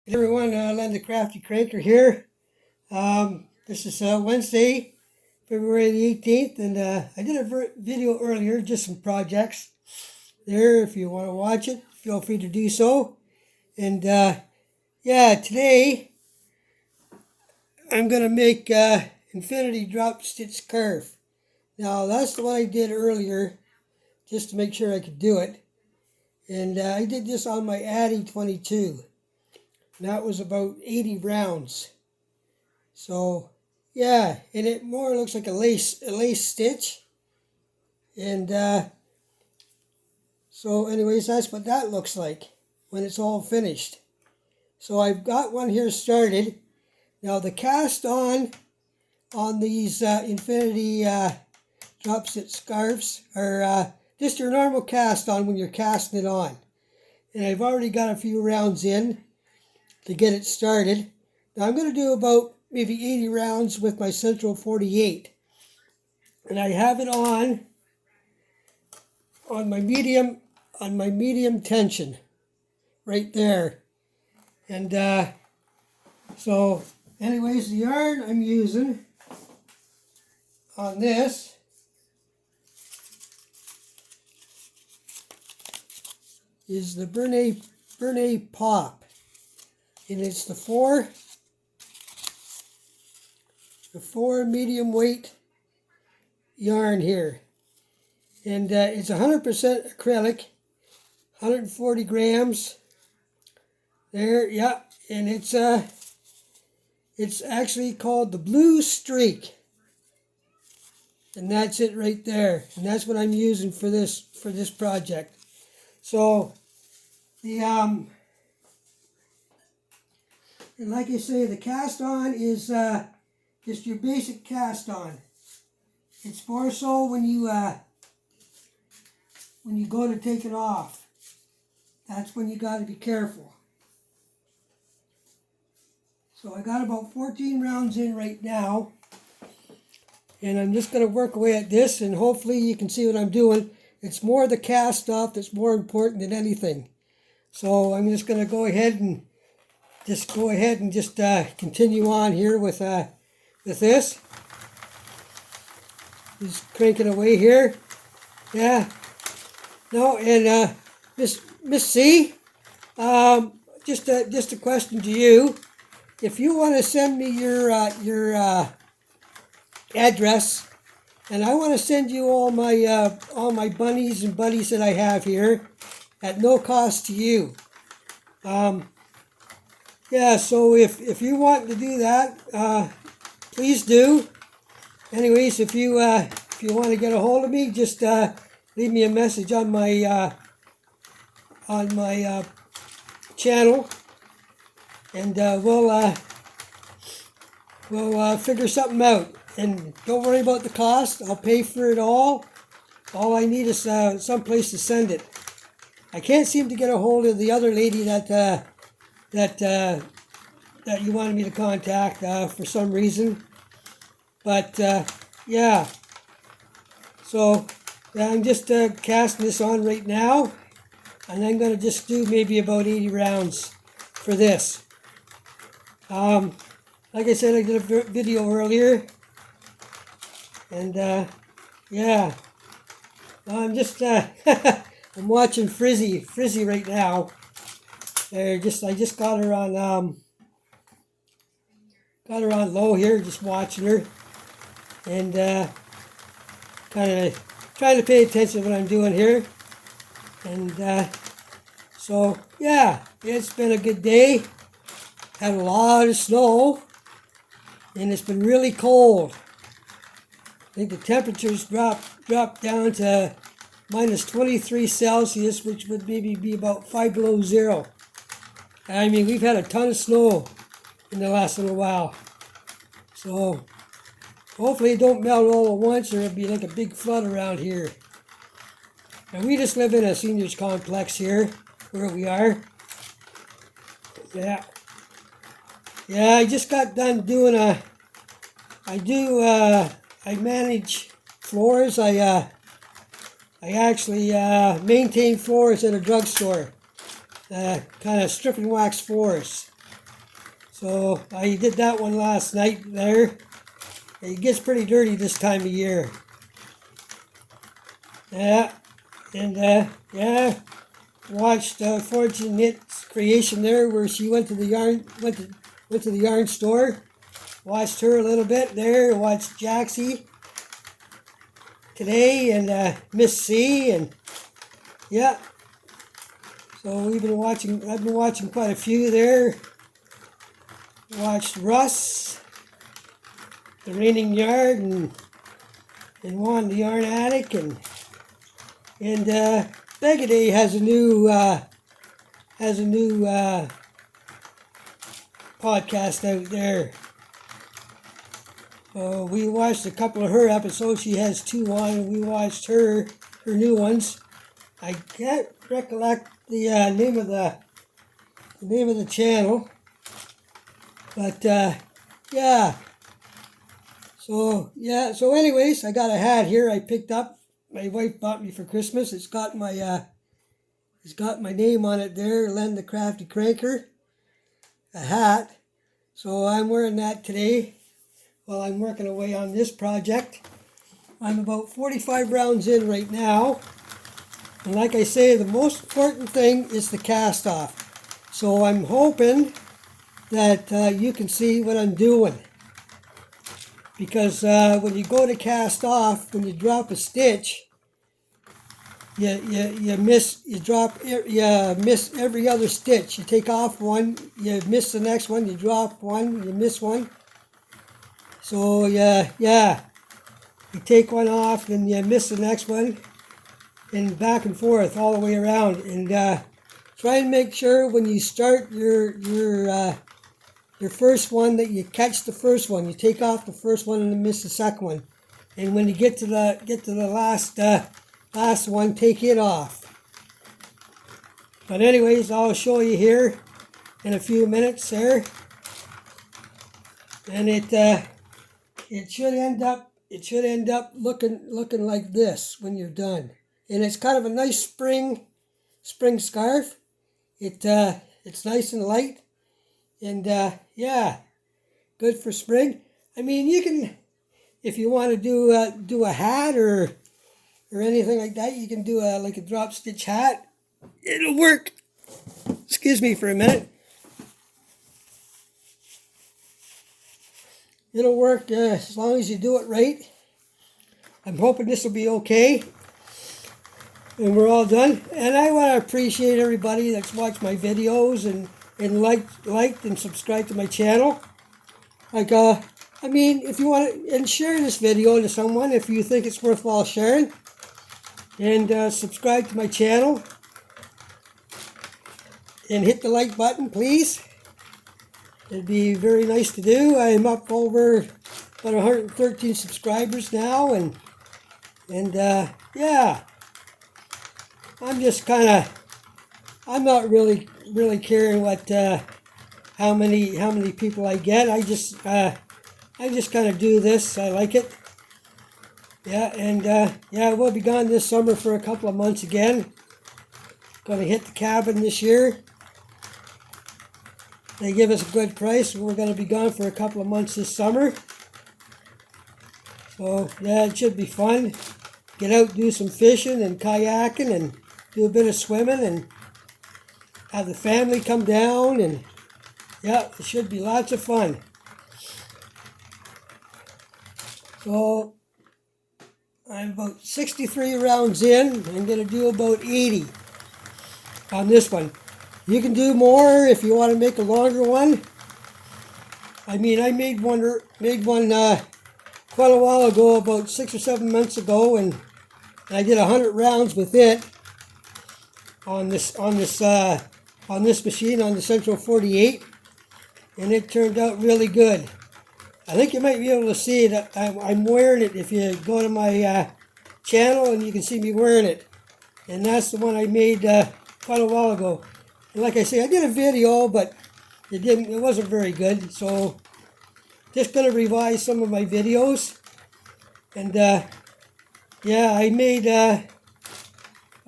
Hey everyone, Len the Crafty Cranker here. This is Wednesday, February the 18th, and I did a video earlier, just some projects there. If you want to watch it, feel free to do so. And yeah, today I'm going to make infinity drop stitch scarf. Now that's what I did earlier, just to make sure I could do it. And I did this on my Addy 22. And that was about 80 rounds. So yeah, and it more looks like a lace stitch. And so anyways, that's what that looks like when it's all finished. So I've got one here started. Now the cast on these infinity drop stitch scarves are just your normal cast on when you're casting it on. And I've already got a few rounds in to get it started. Now I'm going to do about maybe 80 rounds with my Central 48. And I have it on my medium tension right there. And so anyways, the yarn I'm using on this is the Bernay Pop. And it's the four medium weight yarn here. And it's 100% acrylic, 140 grams. There, yeah. And it's actually called the Blue Streak. And that's it right there. And that's what I'm using for this project. So the and like I say, the cast on is just your basic cast on. It's more so when you go to take it off. That's when you got to be careful. So I got about 14 rounds in right now. And I'm just going to work away at this, and hopefully you can see what I'm doing. It's more the cast off that's more important than anything. So I'm just going to go ahead and just continue on here with this. Just cranking away here. Yeah. No, and Miss C, just a question to you. If you want to send me your address, and I want to send you all my bunnies and buddies that I have here at no cost to you. Yeah, so if you want to do that, please do. Anyways, if you want to get a hold of me, just leave me a message on my channel, and we'll figure something out. And don't worry about the cost. I'll pay for it all. All I need is some place to send it. I can't seem to get a hold of the other lady that you wanted me to contact for some reason. But yeah, so I'm just casting this on right now, and I'm going to just do maybe about 80 rounds for this. Like I said, I did a video earlier, and yeah, I'm just I'm watching Frizzy right now. I just got her on low here, just watching her, and kind of trying to pay attention to what I'm doing here. And so yeah, it's been a good day. Had a lot of snow, and it's been really cold. I think the temperatures dropped down to minus 23 Celsius, which would maybe be about 5 below zero. I mean, we've had a ton of snow in the last little while. So hopefully it don't melt all at once, or it'll be like a big flood around here. And we just live in a seniors complex here, where we are. Yeah. Yeah, I just got done doing I manage floors. I actually maintain floors at a drugstore. Kind of strip and wax floors. So I did that one last night there. It gets pretty dirty this time of year. Yeah, and yeah, watched Fortunate's creation there, where she went to the yarn store. Watched her a little bit there. Watched Jaxie today, and Miss C, and yeah. So we've been watching. I've been watching quite a few there. Watched Russ, the Raining Yard, and Juan the Yarn Attic, and Begaday has a new podcast out there. We watched a couple of her episodes. She has 2 on, and we watched her new ones. I can't recollect the name of the channel, but yeah. So yeah. So anyways, I got a hat here. I picked up. My wife bought me for Christmas. It's got my name on it there. Len the Crafty Cranker. A hat. So I'm wearing that today while I'm working away on this project. I'm about 45 rounds in right now. And like I say, the most important thing is the cast off. So I'm hoping that you can see what I'm doing. Because when you go to cast off, when you drop a stitch, you miss every other stitch. You take off one, you miss the next one, you drop one, you miss one. So yeah, you take one off, then you miss the next one, and back and forth all the way around. And try and make sure when you start your first one that you catch the first one. You take off the first one and then miss the second one. And when you get to the last one, take it off. But anyways, I'll show you here in a few minutes there. And it should end up looking like this when you're done. And it's kind of a nice spring scarf. It's nice and light. And yeah, good for spring. I mean, you can, if you want to do a hat or anything like that, you can do like a drop stitch hat. It'll work. Excuse me for a minute. It'll work as long as you do it right. I'm hoping this will be okay. And we're all done. And I want to appreciate everybody that's watched my videos and liked and subscribed to my channel. Like, I mean, if you want to, and share this video to someone if you think it's worthwhile sharing. And subscribe to my channel. And hit the like button, please. It'd be very nice to do. I'm up over about 113 subscribers now, and yeah. I'm just I'm not really caring what how many people I get. I just kind of do this. I like it. Yeah, and yeah, we'll be gone this summer for a couple of months again. Going to hit the cabin this year. They give us a good price. We're going to be gone for a couple of months this summer. So yeah, it should be fun. Get out, do some fishing and kayaking, and do a bit of swimming, and have the family come down, and yeah, it should be lots of fun. So I'm about 63 rounds in. I'm going to do about 80 on this one. You can do more if you want to make a longer one. I mean, I made one quite a while ago, about 6 or 7 months ago, and I did 100 rounds with it on this machine, on the Central 48, and it turned out really good. I think you might be able to see it. I'm wearing it if you go to my channel, and you can see me wearing it. And that's the one I made quite a while ago. And like I say, I did a video, but it wasn't very good. So just going to revise some of my videos. And yeah, I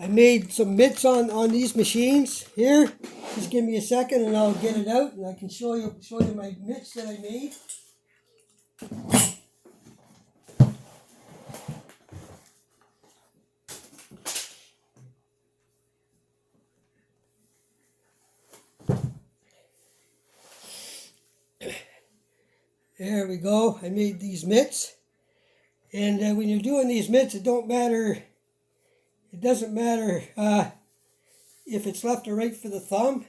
made some mitts on these machines here. Just give me a second and I'll get it out and I can show you my mitts that I made. There we go. I made these mitts. And when you're doing these mitts, it doesn't matter if it's left or right for the thumb.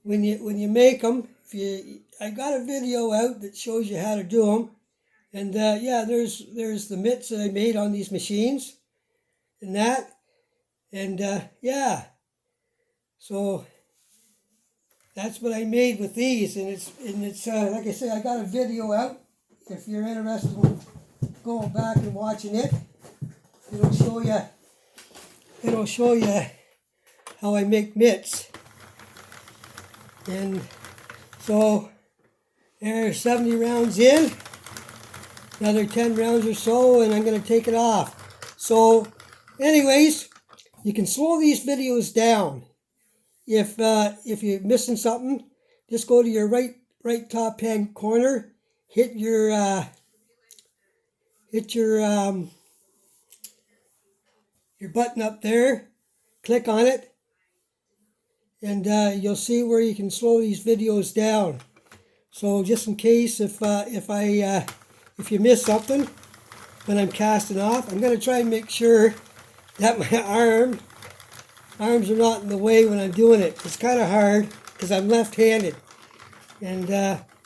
When you make them, I got a video out that shows you how to do them. And yeah, there's the mitts that I made on these machines and that. And yeah, so that's what I made with these. And it's like I say, I got a video out. If you're interested in going back and watching it, it'll show you how I make mitts. And so there's 70 rounds in, another 10 rounds or so, and I'm going to take it off. So anyways, you can slow these videos down. If you're missing something, just go to your right top hand corner, hit your button up there, click on it, and you'll see where you can slow these videos down. So just in case if you miss something when I'm casting off, I'm going to try and make sure that my arms are not in the way when I'm doing it. It's kind of hard because I'm left-handed, and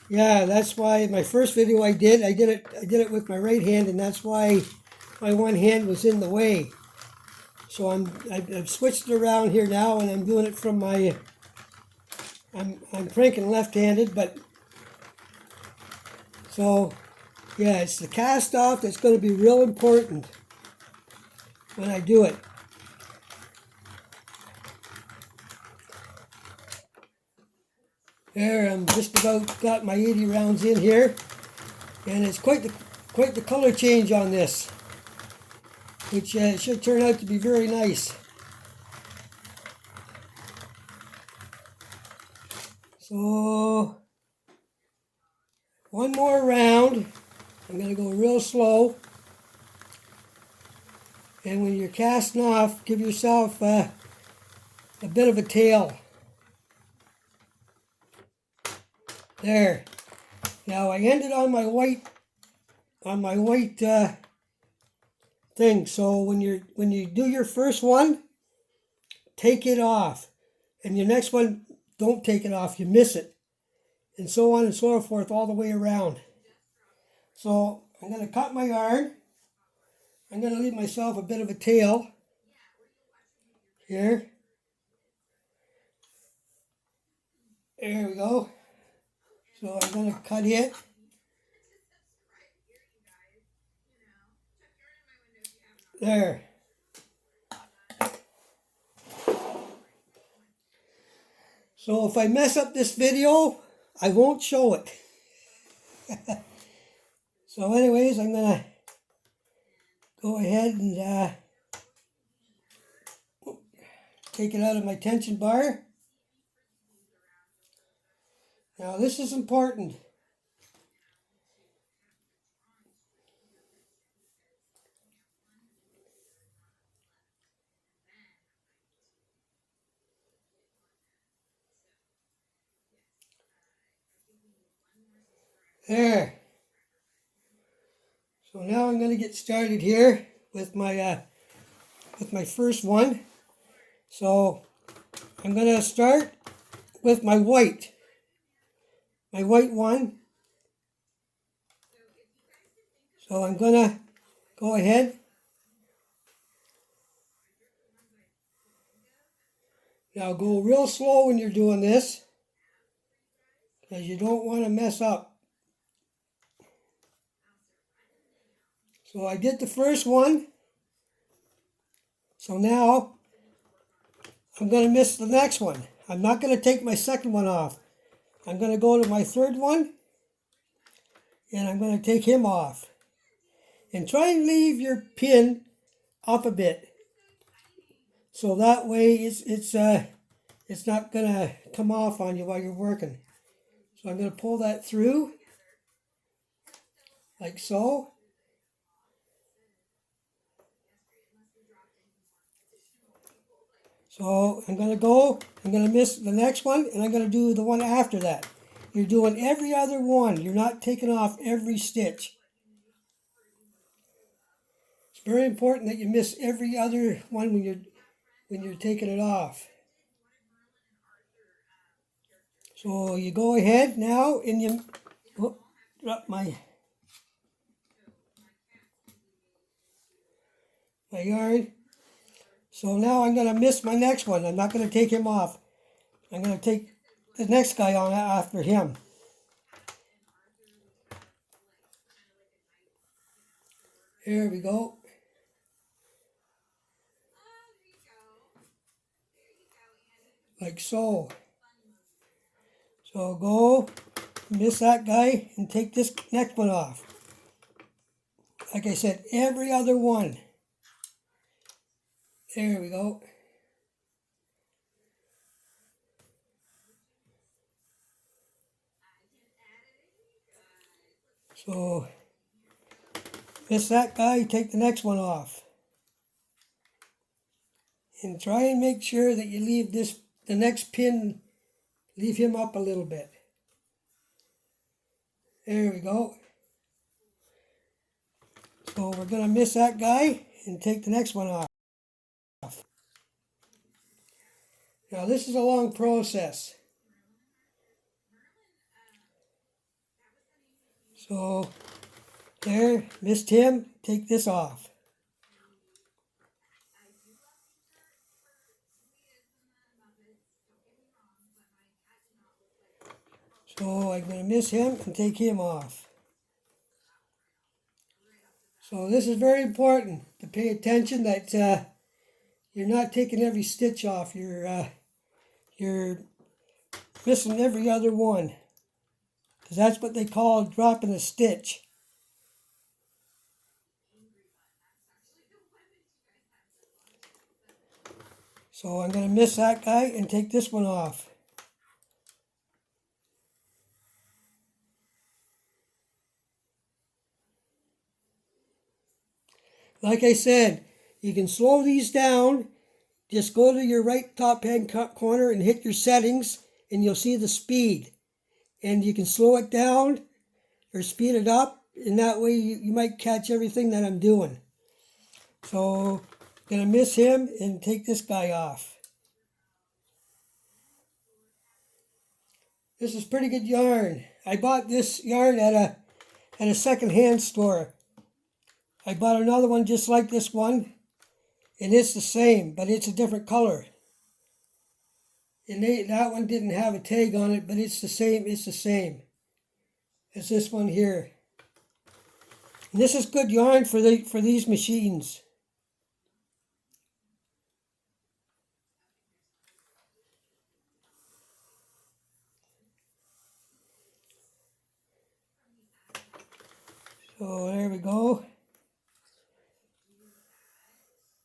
yeah, that's why my first video I did it with my right hand, and that's why my one hand was in the way. So I've switched it around here now, and I'm doing it from my. I'm cranking left-handed, but so yeah, it's the cast off that's going to be real important when I do it. There, I'm just about got my 80 rounds in here, and it's quite the color change on this, which should turn out to be very nice. So one more round. I'm going to go real slow, and when you're casting off, give yourself a bit of a tail. There. Now I ended on my white thing. So when you do your first one, take it off, and your next one, don't take it off. You miss it, and so on and so forth all the way around. So I'm going to cut my yarn. I'm going to leave myself a bit of a tail here. There we go. So I'm going to cut it. There. So if I mess up this video, I won't show it. So anyways, I'm going to go ahead and take it out of my tension bar. Now this is important. There. So now I'm going to get started here with my first one. So I'm going to start with my white one. So I'm going to go ahead. Now go real slow when you're doing this, because you don't want to mess up. So I did the first one. So now I'm going to miss the next one. I'm not going to take my second one off. I'm going to go to my third one, and I'm going to take him off. And try and leave your pin up a bit, so that way it it's not going to come off on you while you're working. So I'm going to pull that through, like so. So I'm going to miss the next one, and I'm going to do the one after that. You're doing every other one. You're not taking off every stitch. It's very important that you miss every other one when you're taking it off. So you go ahead now and you drop my yarn. So now I'm going to miss my next one. I'm not going to take him off. I'm going to take the next guy on after him. Here we go. Like so. So go, miss that guy, and take this next one off. Like I said, every other one. There we go. So, miss that guy, take the next one off. And try and make sure that you leave the next pin, leave him up a little bit. There we go. So we're going to miss that guy and take the next one off. Now this is a long process. So there, missed him, take this off. So I'm going to miss him and take him off. So this is very important to pay attention that you're not taking every stitch off. You're missing every other one, because that's what they call dropping a stitch. So I'm going to miss that guy and take this one off. Like I said, you can slow these down. Just go to your right top hand corner and hit your settings, and you'll see the speed. And you can slow it down or speed it up, and that way you might catch everything that I'm doing. So I'm going to miss him and take this guy off. This is pretty good yarn. I bought this yarn at a second-hand store. I bought another one just like this one, and it's the same, but it's a different color. And that one didn't have a tag on it, but it's the same. It's the same as this one here. And this is good yarn for these machines. So there we go.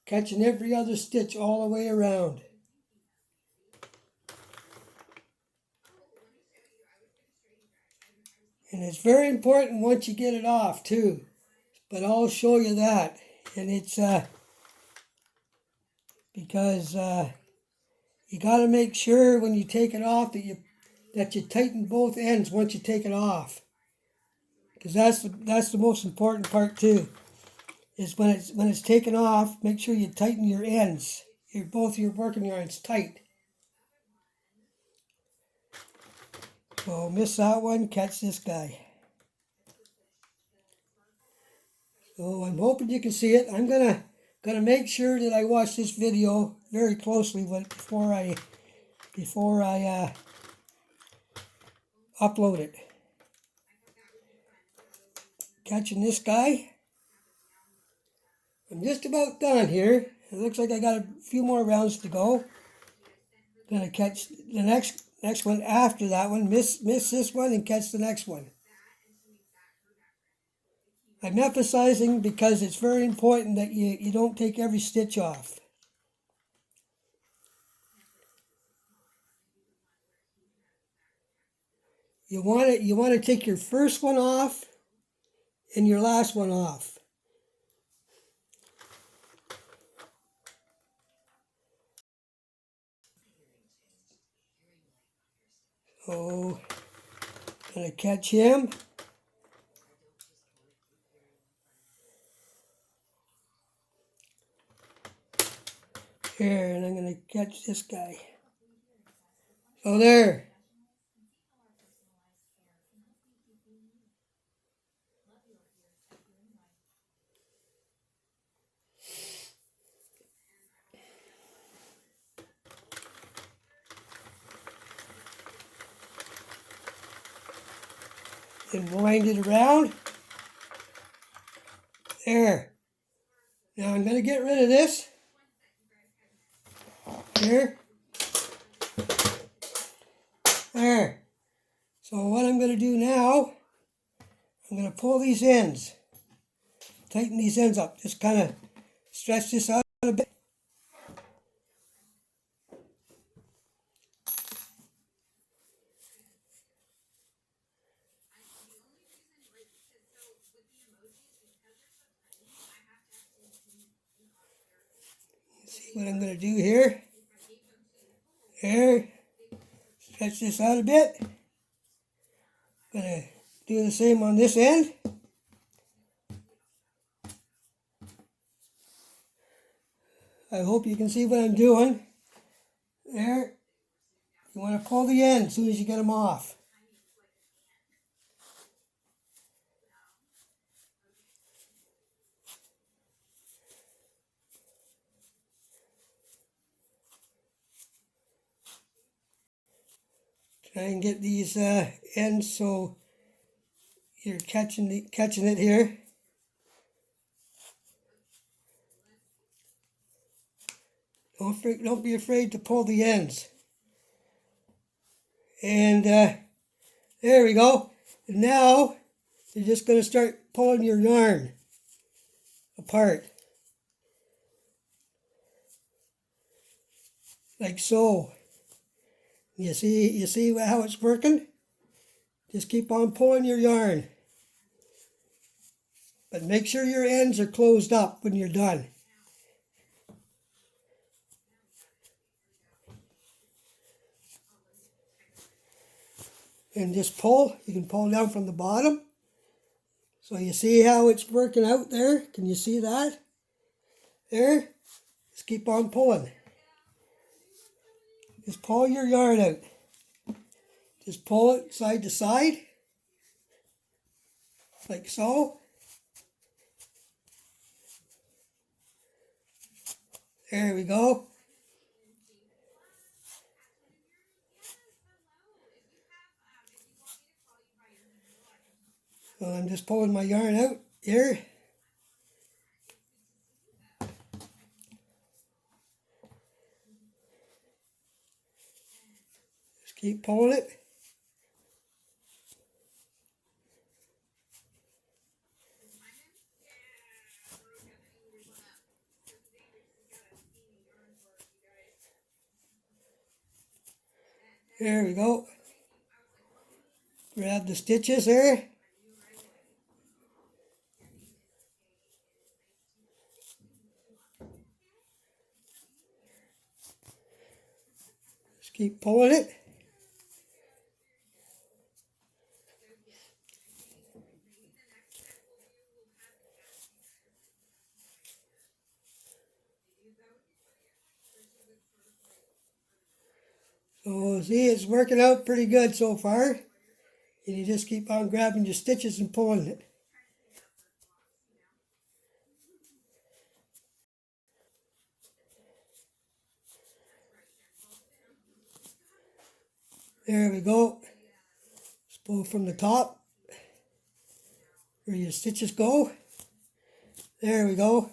Catching every other stitch all the way around. And it's very important once you get it off too. But I'll show you that. And it's because you got to make sure when you take it off that you tighten both ends once you take it off. Because that's the most important part too. Is when it's taken off, make sure you tighten your ends. Both your working yarns tight. So miss that one, catch this guy. So I'm hoping you can see it. I'm gonna make sure that I watch this video very closely before I upload it. Catching this guy. I'm just about done here. It looks like I got a few more rounds to go. Gonna catch the next one after that one. Miss this one and catch the next one. I'm emphasizing because it's very important that you don't take every stitch off. You want to take your first one off and your last one off. So, gonna catch him. Here, and I'm gonna catch this guy. So there. And wind it around. There. Now I'm gonna get rid of this. Here. There. So what I'm gonna do now, I'm gonna pull these ends. Tighten these ends up. Just kind of stretch this out a bit. See what I'm going to do here. There. Stretch this out a bit. I'm going to do the same on this end. I hope you can see what I'm doing. There. You want to pull the end as soon as you get them off. Try and get these ends so you're catching it here. Don't be afraid to pull the ends. And there we go. And now you're just going to start pulling your yarn apart. Like so. You see how it's working? Just keep on pulling your yarn. But make sure your ends are closed up when you're done. And just pull. You can pull down from the bottom. So you see how it's working out there? Can you see that? There. Just keep on pulling. Just pull your yarn out. Just pull it side to side. Like so. There we go. So I'm just pulling my yarn out here. Just keep pulling it. There we go. Grab the stitches there. Just keep pulling it. So see, it's working out pretty good so far. And you just keep on grabbing your stitches and pulling it. There we go. Just pull from the top where your stitches go. There we go.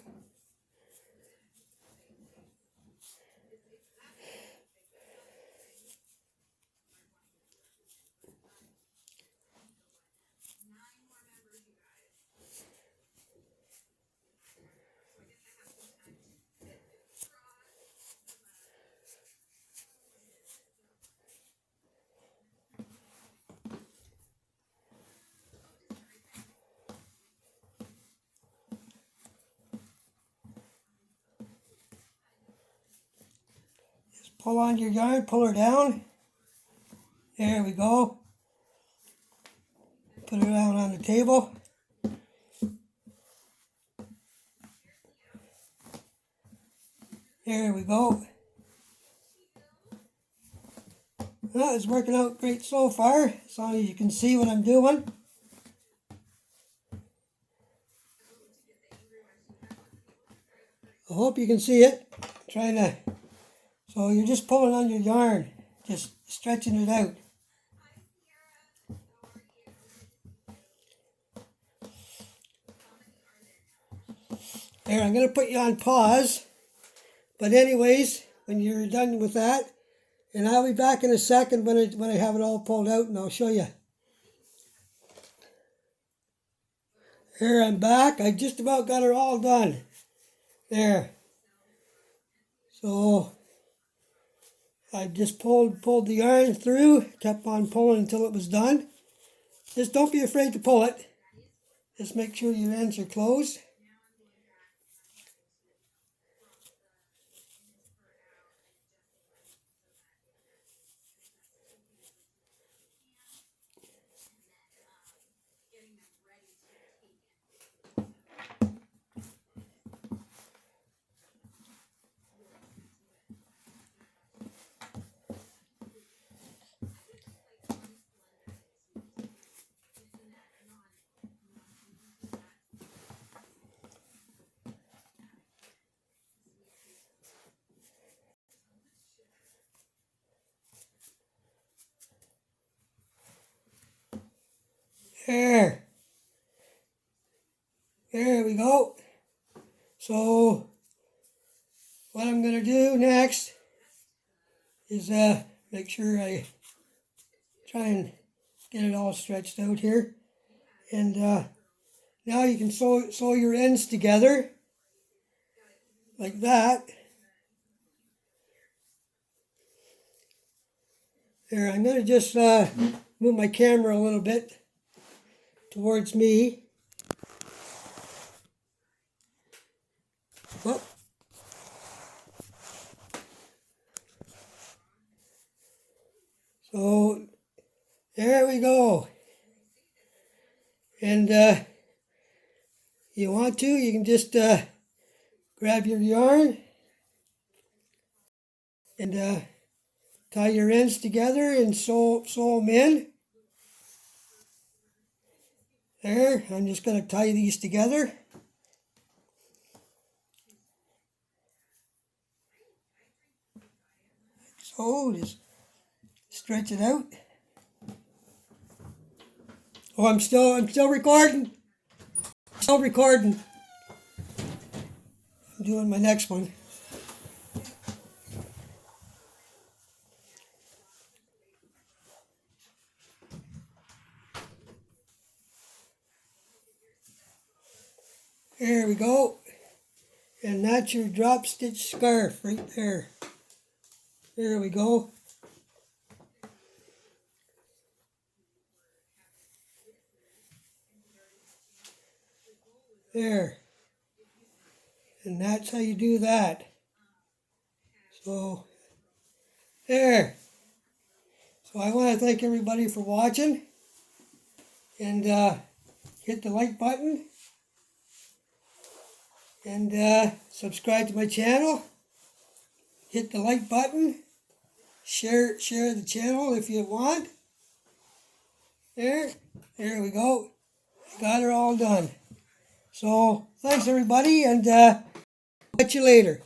pull on your yarn, pull her down. There we go. Put her down on the table. There we go. Well, it's working out great so far, as long as you can see what I'm doing. I hope you can see it. So you're just pulling on your yarn, just stretching it out. There, I'm going to put you on pause. But anyways, when you're done with that, and I'll be back in a second when I have it all pulled out, and I'll show you. Here, I'm back. I just about got it all done. There. So I just pulled the yarn through, kept on pulling until it was done. Just don't be afraid to pull it. Just make sure your ends are closed. There we go. So what I'm going to do next is make sure I try and get it all stretched out here. And now you can sew your ends together like that. There, I'm going to just move my camera a little bit towards me. Whoop. So there we go. And you want to, you can just grab your yarn and tie your ends together and sew them in. There, I'm just going to tie these together. So just stretch it out. Oh, I'm still recording. Still recording. I'm doing my next one. There we go. And that's your drop stitch scarf right there. There we go. There. And that's how you do that. So, there. So I want to thank everybody for watching. And hit the like button. And subscribe to my channel. Hit the like button. Share the channel if you want. There we go. Got her all done. So thanks everybody, and catch you later.